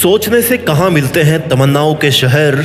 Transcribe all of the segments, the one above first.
सोचने से कहाँ मिलते हैं तमन्नाओं के शहर,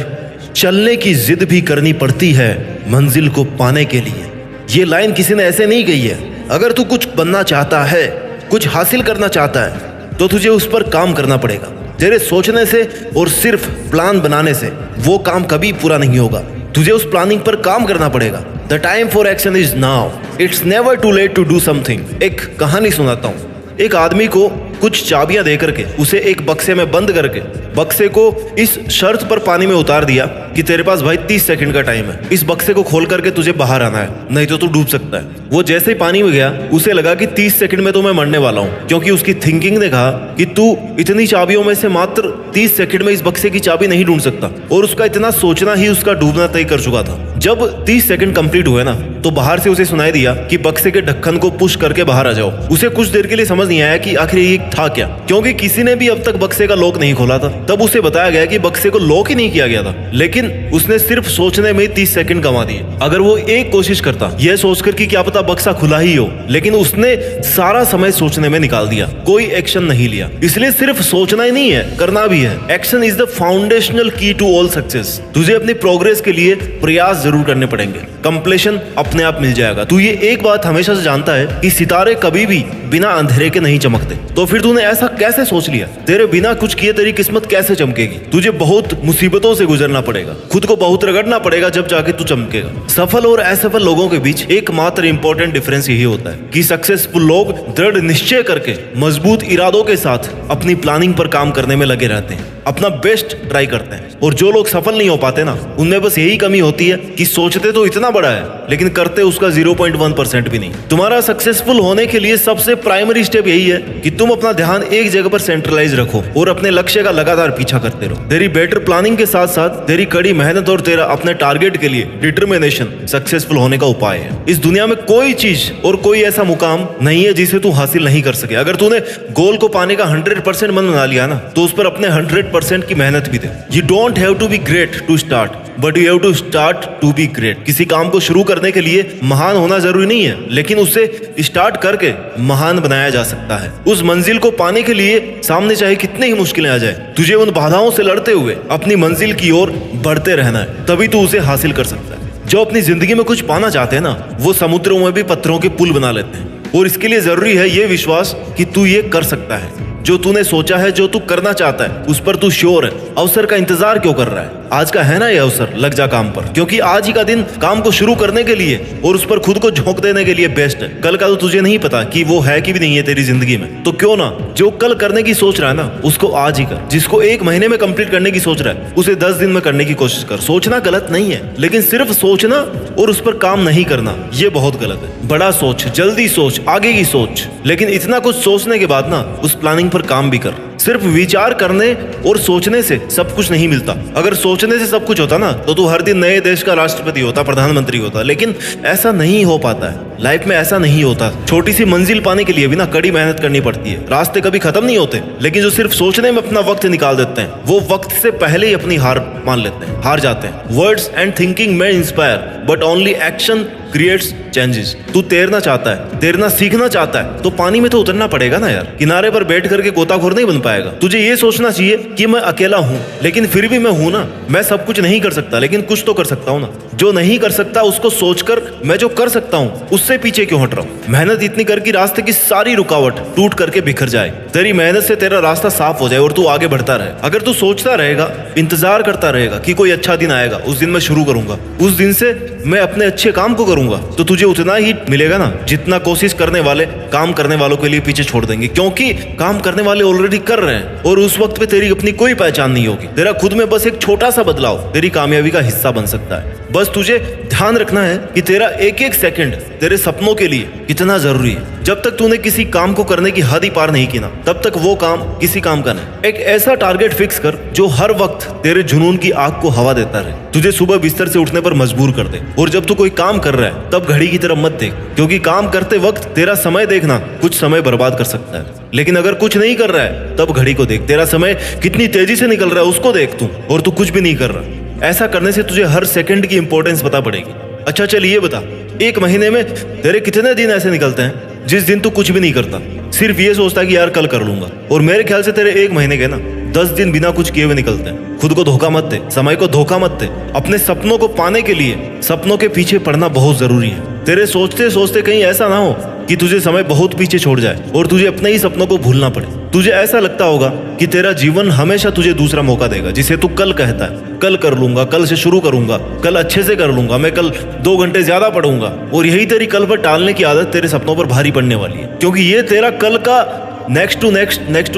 चलने की जिद भी करनी पड़ती है मंजिल को पाने के लिए। ये लाइन किसी ने ऐसे नहीं कही है। अगर तू कुछ बनना चाहता है, कुछ हासिल करना चाहता है, तो तुझे उस पर काम करना पड़ेगा। तेरे सोचने से और सिर्फ प्लान बनाने से वो काम कभी पूरा नहीं होगा। तुझे उस प्लानिंग पर काम करना पड़ेगा। The time for action is now, it's never too late to do something. एक कहानी सुनाता हूँ। एक आदमी को कुछ चाबियां दे करके उसे एक बक्से में बंद करके बक्से को इस शर्त पर पानी में उतार दिया कि तेरे पास भाई 30 सेकंड का टाइम है, इस बक्से को खोल करके तुझे बाहर आना है, नहीं तो तू डूब सकता है। वो जैसे ही पानी में गया उसे लगा कि 30 सेकंड में तो मैं मरने वाला हूँ, क्योंकि उसकी थिंकिंग ने कहा कि तू इतनी चाबियों में से मात्र 30 सेकंड में इस बक्से की चाबी नहीं ढूंढ सकता। और उसका इतना सोचना ही उसका डूबना तय कर चुका था। जब 30 सेकंड कंप्लीट हुए ना, तो बाहर से उसे सुनाई दिया कि बक्से के ढक्कन को पुश करके बाहर आ जाओ। उसे कुछ देर के लिए समझ नहीं आया कि आखिर ये था क्या, क्योंकि किसी ने भी अब तक बक्से का लॉक नहीं खोला था। तब उसे बताया गया कि बक्से को लॉक ही नहीं किया गया था, लेकिन उसने सिर्फ सोचने में 30 सेकंड गंवा दिए। अगर वो एक कोशिश करता यह सोचकर कि क्या पता बक्सा खुला ही हो, लेकिन उसने सारा समय सोचने में निकाल दिया, कोई एक्शन नहीं लिया। इसलिए सिर्फ सोचना ही नहीं है, करना भी है। एक्शन इज द फाउंडेशनल की टू ऑल सक्सेस। तुझे अपनी प्रोग्रेस के लिए प्रयास जरूर करने पड़ेंगे, कंप्लीशन अपने आप मिल जाएगा। तू ये एक बात हमेशा से जानता है कि सितारे कभी भी बिना अंधेरे के नहीं चमकते, तो फिर तूने ऐसा कैसे सोच लिया? तेरे बिना कुछ किए तेरी किस्मत कैसे चमकेगी? तुझे बहुत मुसीबतों से गुजरना पड़ेगा, खुद को बहुत रगड़ना पड़ेगा, जब जाके तू चमकेगा। सफल और असफल लोगों के बीच एकमात्र इंपॉर्टेंट डिफरेंस यही होता है कि सक्सेसफुल लोग दृढ़ निश्चय करके मजबूत इरादों के साथ अपनी प्लानिंग पर काम करने में लगे रहते हैं, अपना बेस्ट ट्राई करते हैं। और जो लोग सफल नहीं हो पाते ना, उनमें बस यही कमी होती है कि सोचते तो इतना बड़ा है, लेकिन करते उसका 0.1% भी नहीं। तुम्हारा सक्सेसफुल होने के लिए सबसे प्राइमरी स्टेप यही है कि तुम अपना ध्यान एक जगह पर सेंट्रलाइज रखो और अपने लक्ष्य का लगातार पीछा करते रहो। तेरी बेटर प्लानिंग के साथ साथ तेरी कड़ी मेहनत और तेरा अपने टारगेट के लिए डिटर्मिनेशन सक्सेसफुल होने का उपाय है। इस दुनिया में कोई चीज और कोई ऐसा मुकाम नहीं है जिसे तू हासिल नहीं कर सके। अगर तूने गोल को पाने का 100% मन बना लिया ना, तो उस पर अपने 100% की मेहनत भी दे। You don't have to be great to start, but you have to start to be great. किसी काम को शुरू करने के लिए महान होना जरूरी नहीं है, लेकिन उसे स्टार्ट करके महान बनाया जा सकता है। उस मंजिल को पाने के लिए सामने चाहे कितने ही मुश्किलें आ जाए, तुझे उन बाधाओं से लड़ते हुए अपनी मंजिल की ओर बढ़ते रहना है, तभी तू उसे हासिल कर सकता है। जो अपनी जिंदगी में कुछ पाना चाहते हैं ना, वो समुद्रों में भी पत्थरों के पुल बना लेते हैं। और इसके लिए जरूरी है ये विश्वास कि तू ये कर सकता है। जो तूने सोचा है, जो तू करना चाहता है, उस पर तू श्योर है। अवसर का इंतजार क्यों कर रहा है? आज का है ना ये अवसर, लग जा काम पर, क्योंकि आज ही का दिन काम को शुरू करने के लिए और उस पर खुद को झोंक देने के लिए बेस्ट है। कल का तो तुझे नहीं पता कि वो है कि भी नहीं है तेरी जिंदगी में, तो क्यों ना जो कल करने की सोच रहा है ना, उसको आज ही कर। जिसको 1 महीने में कंप्लीट करने की सोच रहा है, उसे 10 दिन में करने की कोशिश कर। सोचना गलत नहीं है, लेकिन सिर्फ सोचना और उस पर काम नहीं करना, ये बहुत गलत है। बड़ा सोच, जल्दी सोच, आगे की सोच, लेकिन इतना कुछ सोचने के बाद ना उस प्लानिंग पर काम भी कर। सिर्फ विचार करने और सोचने से सब कुछ नहीं मिलता। अगर सोचने से सब कुछ होता ना, तो तू हर दिन नए देश का राष्ट्रपति होता, प्रधानमंत्री होता, लेकिन ऐसा नहीं हो पाता है। लाइफ में ऐसा नहीं होता। छोटी सी मंजिल पाने के लिए भी ना कड़ी मेहनत करनी पड़ती है। रास्ते कभी खत्म नहीं होते, लेकिन जो सिर्फ सोचने में अपना वक्त निकाल देते हैं, वो वक्त से पहले ही अपनी हार मान लेते हैं, हार जाते हैं। वर्ड्स एंड थिंकिंग में inspire, but only action creates changes. तू तैरना चाहता है, तैरना सीखना चाहता है, तो पानी में तो उतरना पड़ेगा ना यार। किनारे पर बैठ करके गोताखोर नहीं बन पाएगा। तुझे ये सोचना चाहिए कि मैं अकेला हूँ, लेकिन फिर भी मैं हूँ ना। मैं सब कुछ नहीं कर सकता, लेकिन कुछ तो कर सकता हूँ ना। जो नहीं कर सकता उसको सोचकर मैं जो कर सकता हूँ उससे पीछे क्यों हट रहा हूँ? मेहनत इतनी कर कि रास्ते की सारी रुकावट टूट करके बिखर जाए, तेरी मेहनत से तेरा रास्ता साफ हो जाए और तू आगे बढ़ता रहे। अगर तू सोचता रहेगा, इंतजार करता रहेगा कि कोई अच्छा दिन आएगा, उस दिन मैं शुरू करूंगा, उस दिन से मैं अपने अच्छे काम को करूंगा, तो तुझे उतना ही मिलेगा ना जितना कोशिश करने वाले काम करने वालों के लिए पीछे छोड़ देंगे। क्योंकि काम करने वाले ऑलरेडी कर रहे हैं और उस वक्त पे तेरी अपनी कोई पहचान नहीं होगी। तेरा खुद में बस एक छोटा सा बदलाव तेरी कामयाबी का हिस्सा बन सकता है। बस तुझे ध्यान रखना है कि तेरा एक एक सेकंड तेरे सपनों के लिए कितना जरूरी है। जब तक तूने किसी काम को करने की हद ही पार नहीं की ना, तब तक वो काम किसी काम का नहीं। एक ऐसा टारगेट फिक्स कर जो हर वक्त तेरे जुनून की आग को हवा देता रहे, तुझे सुबह बिस्तर से उठने पर मजबूर कर दे। और जब तू कोई काम कर रहा है, तब घड़ी की तरफ मत देख, क्योंकि काम करते वक्त तेरा समय देखना कुछ समय बर्बाद कर सकता है। लेकिन अगर कुछ नहीं कर रहा है, तब घड़ी को देख, तेरा समय कितनी तेजी से निकल रहा है उसको देख तू, और तू कुछ भी नहीं कर रहा। ऐसा करने से तुझे हर सेकंड की इंपॉर्टेंस पता पड़ेगी। अच्छा चल ये बता, 1 महीने में तेरे कितने दिन ऐसे निकलते हैं जिस दिन तू कुछ भी नहीं करता, सिर्फ ये सोचता कि यार कल कर लूंगा? और मेरे ख्याल से तेरे 1 महीने के ना 10 दिन बिना कुछ किए हुए निकलते हैं। खुद को धोखा मत दे, समय को धोखा मत दे। अपने सपनों को पाने के लिए सपनों के पीछे पड़ना बहुत जरूरी है। तेरे सोचते सोचते कहीं ऐसा ना हो कि तुझे समय बहुत पीछे छोड़ जाए और तुझे अपने ही सपनों को भूलना पड़े। तुझे ऐसा लगता होगा कि तेरा जीवन हमेशा तुझे दूसरा मौका देगा, जिसे तू कल कहता है, कल कर लूंगा, कल से शुरू करूंगा, कल अच्छे से कर लूंगा, मैं कल 2 घंटे ज्यादा पढ़ूंगा। और यही तेरी कल पर टालने की आदत तेरे सपनों पर भारी पड़ने वाली है, क्योंकि ये तेरा कल का नेक्स्ट टू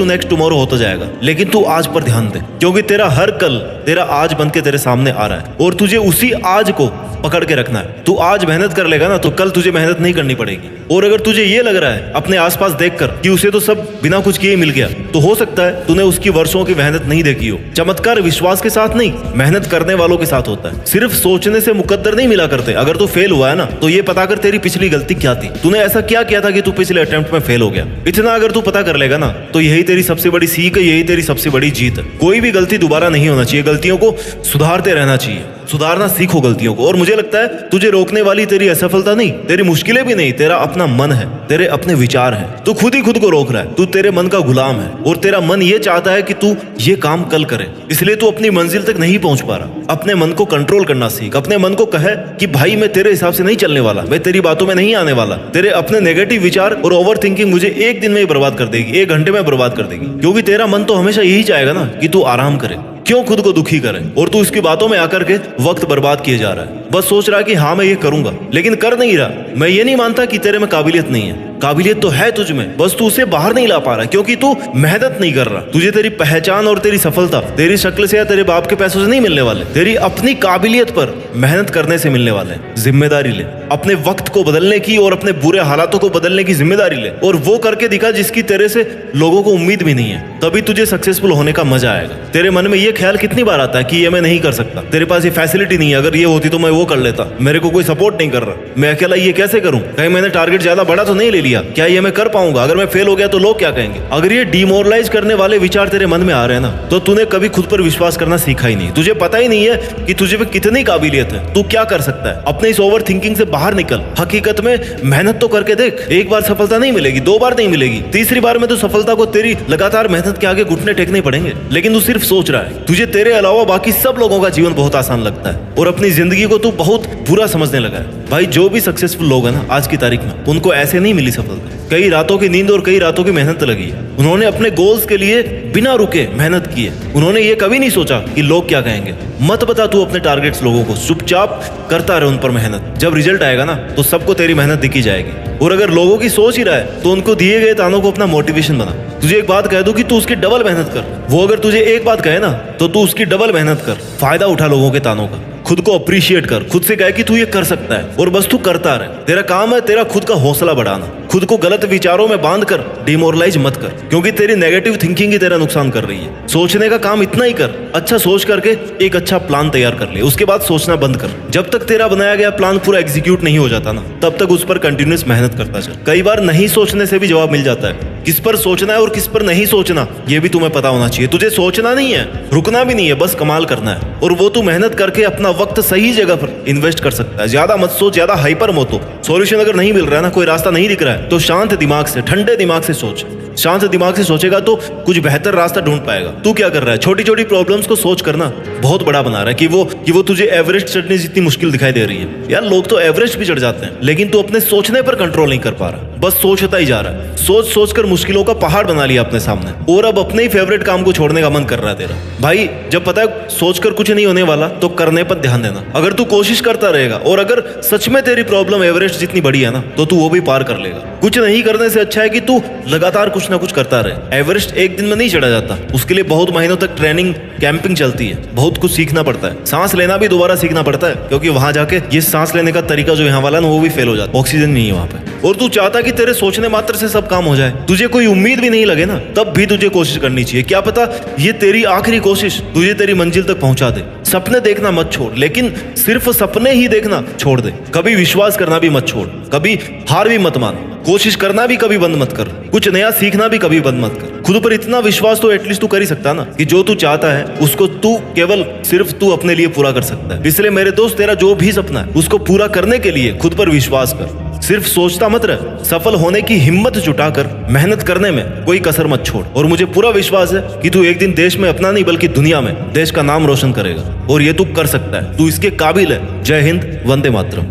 नेक्स्ट टुमारो होता जाएगा। लेकिन तू आज पर ध्यान दे, क्योंकि तेरा हर कल तेरा आज बन के तेरे सामने आ रहा है और तुझे उसी आज को पकड़ के रखना है। तू आज मेहनत कर लेगा ना तो कल तुझे मेहनत नहीं करनी पड़ेगी। और अगर तुझे ये लग रहा है अपने आसपास देखकर कि उसे तो सब बिना कुछ किए मिल गया, तो हो सकता है तूने उसकी वर्षों की मेहनत नहीं देखी हो। चमत्कार विश्वास के साथ नहीं, मेहनत करने वालों के साथ होता है। सिर्फ सोचने से मुकद्दर नहीं मिला करते। अगर तू फेल हुआ है ना तो ये पता कर तेरी पिछली गलती क्या थी, तूने ऐसा क्या किया था कि तू पिछले अटेम्प्ट में फेल हो गया। इतना अगर तू पता कर लेगा ना तो यही तेरी सबसे बड़ी सीख है, यही तेरी सबसे बड़ी जीत है। कोई भी गलती दोबारा नहीं होना चाहिए, गलतियों को सुधारते रहना चाहिए। सुधारना सीखो गलतियों को। और मुझे लगता है तुझे रोकने वाली तेरी असफलता नहीं, तेरी मुश्किलें भी नहीं, तेरा अपना मन है, तेरे अपने विचार हैं। तू खुद ही खुद को रोक रहा है, तू तेरे मन का गुलाम है और तेरा मन ये चाहता है कि तू ये काम कल करे, इसलिए तू अपनी मंजिल तक नहीं पहुंच पा रहा। अपने मन को कंट्रोल करना सीख। अपने मन को कहे कि भाई मैं तेरे हिसाब से नहीं चलने वाला, मैं तेरी बातों में नहीं आने वाला। तेरे अपने नेगेटिव विचार और ओवर थिंकिंग मुझे 1 दिन में ही बर्बाद कर देगी, 1 घंटे में बर्बाद कर देगी। क्योंकि तेरा मन तो हमेशा यही चाहेगा ना कि तू आराम करे, क्यों खुद को दुखी करे। और तू इसकी बातों में आकर के वक्त बर्बाद किए जा रहा है। बस सोच रहा है कि हाँ मैं ये करूंगा, लेकिन कर नहीं रहा। मैं ये नहीं मानता कि तेरे में काबिलियत नहीं है, काबिलियत तो है तुझ में, बस तू उसे बाहर नहीं ला पा रहा क्योंकि तू मेहनत नहीं कर रहा। तुझे तेरी पहचान और तेरी सफलता तेरी शक्ल से या तेरे बाप के पैसों से नहीं मिलने वाले, तेरी अपनी काबिलियत पर मेहनत करने से मिलने वाले। जिम्मेदारी ले, अपने वक्त को बदलने की और अपने बुरे हालातों को बदलने की जिम्मेदारी ले और वो करके दिखा जिसकी तेरे से लोगों को उम्मीद भी नहीं है। तभी तुझे सक्सेसफुल होने का मजा आएगा। तेरे मन में ये ख्याल कितनी बार आता है कि ये मैं नहीं कर सकता, तेरे पास ये फैसिलिटी नहीं है, अगर ये होती तो मैं वो कर लेता, मेरे को कोई सपोर्ट नहीं कर रहा, मैं अकेला ये कैसे करूं, कहीं मैंने टारगेट ज्यादा बड़ा तो नहीं ले लिया, क्या ये मैं कर पाऊंगा, अगर मैं फेल हो गया तो लोग क्या कहेंगे। अगर ये डिमोरलाइज करने वाले विचार तेरे मन में आ रहे हैं ना तो तूने कभी खुद पर विश्वास करना सीखा ही नहीं। तुझे पता ही नहीं है कि तुझे में कितनी काबिलियत है, तू क्या कर सकता है। अपने इस ओवर थिंकिंग से बाहर निकल। हकीकत में मेहनत तो करके देख। 1 बार सफलता नहीं मिलेगी, 2 बार नहीं मिलेगी, 3री बार में तो सफलता को तेरी लगातार मेहनत के आगे घुटने टेकने पड़ेंगे। लेकिन तू सिर्फ सोच रहा है। तुझे तेरे अलावा बाकी सब लोगों का जीवन बहुत आसान लगता है और अपनी जिंदगी को तू बहुत बुरा समझने लगा है। भाई जो भी सक्सेसफुल लोग हैं ना आज की तारीख में, उनको ऐसे नहीं मिली सफलता। कई रातों की नींद और कई रातों की मेहनत लगी है। उन्होंने अपने गोल्स के लिए बिना रुके मेहनत की है। उन्होंने ये कभी नहीं सोचा कि लोग क्या कहेंगे। मत बता तू अपने टारगेट्स लोगों को, चुपचाप करता रहे उन पर मेहनत। जब रिजल्ट आएगा ना तो सबको तेरी मेहनत दिखी जाएगी। और अगर लोगों की सोच ही रहा है तो उनको दिए गए तानों को अपना मोटिवेशन बना। तुझे एक बात कह दूं कि तू उसकी डबल मेहनत कर। वो अगर तुझे एक बात कहे ना तो तू उसकी डबल मेहनत कर। फायदा उठा लोगों के तानों का। खुद को अप्रिशिएट कर, खुद से कह कि तू ये कर सकता है और बस तू करता रहे। तेरा काम है तेरा खुद का हौसला बढ़ाना। खुद को गलत विचारों में बांध कर डिमोरलाइज मत कर, क्योंकि तेरी नेगेटिव थिंकिंग ही तेरा नुकसान कर रही है। सोचने का काम इतना ही कर, अच्छा सोच करके एक अच्छा प्लान तैयार कर ले, उसके बाद सोचना बंद कर। जब तक तेरा बनाया गया प्लान पूरा एग्जीक्यूट नहीं हो जाता ना तब तक उस पर कंटिन्यूस मेहनत करता चल। कई बार नहीं सोचने से भी जवाब मिल जाता है। किस पर सोचना है और किस पर नहीं सोचना ये भी तुम्हें पता होना चाहिए। तुझे सोचना नहीं है, रुकना भी नहीं है, बस कमाल करना है। और वो तू मेहनत करके अपना वक्त सही जगह पर इन्वेस्ट कर सकता है। ज्यादा मत सोच, ज्यादा हाइपर मत हो। सॉल्यूशन अगर नहीं मिल रहा है ना, कोई रास्ता नहीं दिख रहा है तो शांत दिमाग से, ठंडे दिमाग से सोच। शांत दिमाग से सोचेगा तो कुछ बेहतर रास्ता ढूंढ पाएगा। तू क्या कर रहा है, छोटी छोटी प्रॉब्लम्स को सोच करना बहुत बड़ा बना रहा है कि वो तुझे एवरेस्ट चढ़ने जितनी मुश्किल दिखाई दे रही है। यार लोग तो एवरेस्ट भी चढ़ जाते हैं, लेकिन तू अपने सोचने पर कंट्रोल नहीं कर पा रहा, बस सोचता ही जा रहा है। सोच सोच कर मुश्किलों का पहाड़ बना लिया अपने सामने और अब अपने ही फेवरेट काम को छोड़ने का मन कर रहा है तेरा। भाई जब पता है सोचकर कुछ नहीं होने वाला तो करने पर ध्यान देना। अगर तू कोशिश करता रहेगा और अगर सच में तेरी प्रॉब्लम एवरेस्ट जितनी बड़ी है ना तो तू वो भी पार कर लेगा। कुछ नहीं करने से अच्छा है कि तू लगातार कुछ ना कुछ करता रहे। एवरेस्ट एक दिन में नहीं चढ़ा जाता, उसके लिए बहुत महीनों तक ट्रेनिंग कैंपिंग चलती है, बहुत कुछ सीखना पड़ता है। सांस लेना भी दोबारा सीखना पड़ता है, क्योंकि वहां जाके ये सांस लेने का तरीका जो यहाँ वाला ना वो भी फेल हो जाता है, ऑक्सीजन नहीं है वहां पे। और तू चाहता कि तेरे सोचने मात्र से सब काम हो जाए, तुझे कोई उम्मीद भी नहीं लगे ना तब भी तुझे कोशिश करनी चाहिए। क्या पता ये तेरी आखिरी कोशिश तुझे तेरी मंजिल तक पहुंचा दे। सपने देखना मत छोड़, लेकिन सिर्फ सपने ही देखना छोड़ दे। कभी विश्वास करना भी मत छोड़, कभी हार भी मत मान, कोशिश करना भी कभी बंद मत कर, कुछ नया सीखना भी कभी बंद मत कर। खुद पर इतना विश्वास तो एटलीस्ट तू कर ही सकता ना कि जो तू चाहता है उसको तू केवल सिर्फ तू अपने लिए पूरा कर सकता है। इसलिए मेरे दोस्त तेरा जो भी सपना है उसको पूरा करने के लिए खुद पर विश्वास कर। सिर्फ सोचता मत रह, सफल होने की हिम्मत जुटाकर मेहनत करने में कोई कसर मत छोड़। और मुझे पूरा विश्वास है कि तू एक दिन देश में अपना नहीं बल्कि दुनिया में देश का नाम रोशन करेगा और ये तू कर सकता है। तू इसके काबिल है। जय हिंद, वंदे मातरम।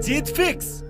जीत फिक्स।